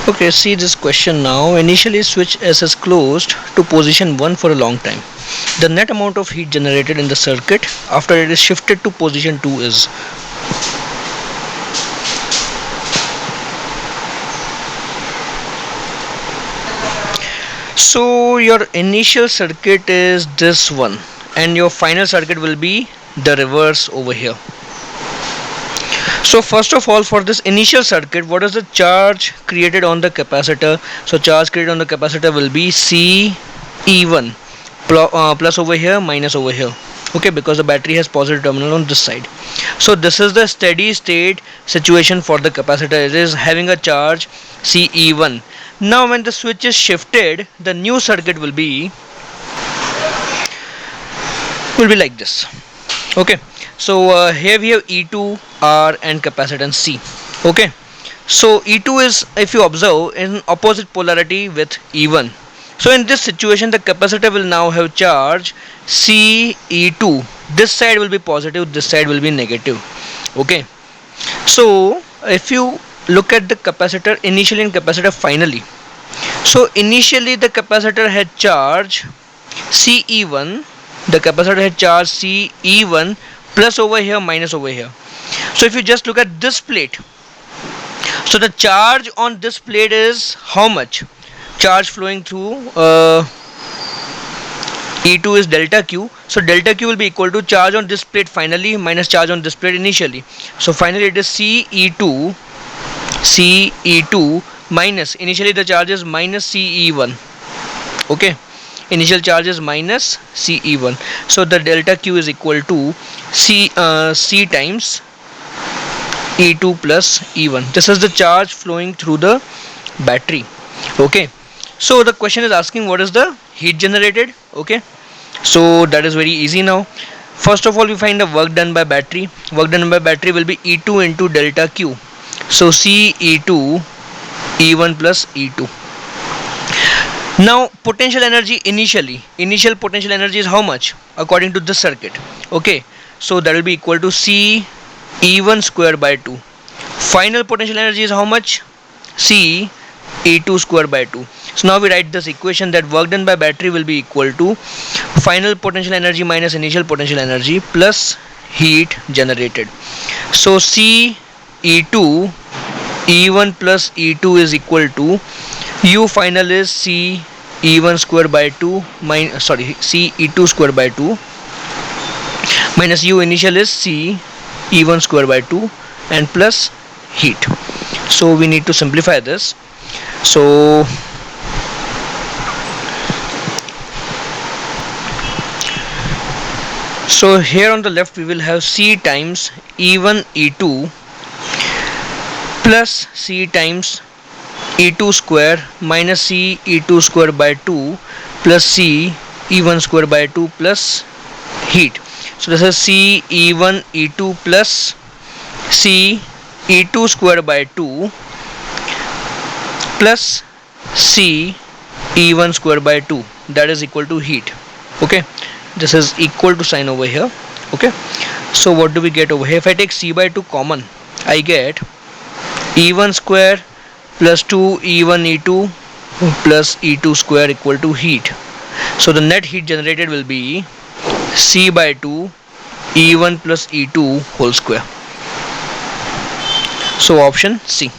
Okay, see this question now. Initially switch S is closed to position 1 for a long time. The net amount of heat generated in the circuit after it is shifted to position 2 is. So your initial circuit is this one and your final circuit will be the reverse over here. So first of all, for this initial circuit, what is the charge created on the capacitor? So charge created on the capacitor will be CE1 plus over here minus over here. Okay, because the battery has positive terminal on this side. So this is the steady state situation for the capacitor. It is having a charge CE1. Now when the switch is shifted, the new circuit will be like this. Okay, so here we have E2, R and capacitance C. Okay, so E2 is, if you observe, in opposite polarity with E1. So in this situation the capacitor will now have charge CE2. This side will be positive, this side will be negative. Okay, so if you look at the capacitor initially and capacitor finally, so initially the capacitor had charge CE1, the capacitor had charge CE1 plus over here minus over here. So if you just look at this plate, so the charge on this plate is how much? Charge flowing through E2 is delta Q. So delta Q will be equal to charge on this plate finally minus charge on this plate initially. So finally it is CE2 minus, initially the charge is minus CE1. Okay, initial charge is minus CE1. So the delta Q is equal to C times E2 plus E1. This is the charge flowing through the battery. Okay, so the question is asking what is the heat generated. Okay, so that is very easy now. First of all, we find the work done by battery. Work done by battery will be E2 into delta Q. So CE2 E1 plus E2. Now potential energy initial potential energy is how much according to this circuit? Okay, so that will be equal to C E1 square by 2. Final potential energy is how much? C E2 square by 2. So now we write this equation that work done by battery will be equal to final potential energy minus initial potential energy plus heat generated. So C E2 E1 plus E2 is equal to U final is C E1 square by 2 minus, sorry, C E2 square by 2 minus U initial is C E1 square by 2 and plus heat. So we need to simplify this. So here on the left we will have C times E1 E2 plus C times E2 square minus C E2 square by 2 plus C E1 square by 2 plus heat. So this is C E1 E2 plus C E2 square by 2 plus C E1 square by 2, that is equal to heat. Okay, this is equal to sign over here. Okay, so what do we get over here? If I take C by 2 common, I get E1 square plus 2 E1 E2 plus E2 square equal to heat. So the net heat generated will be C by 2 E1 plus E2 whole square. So option C.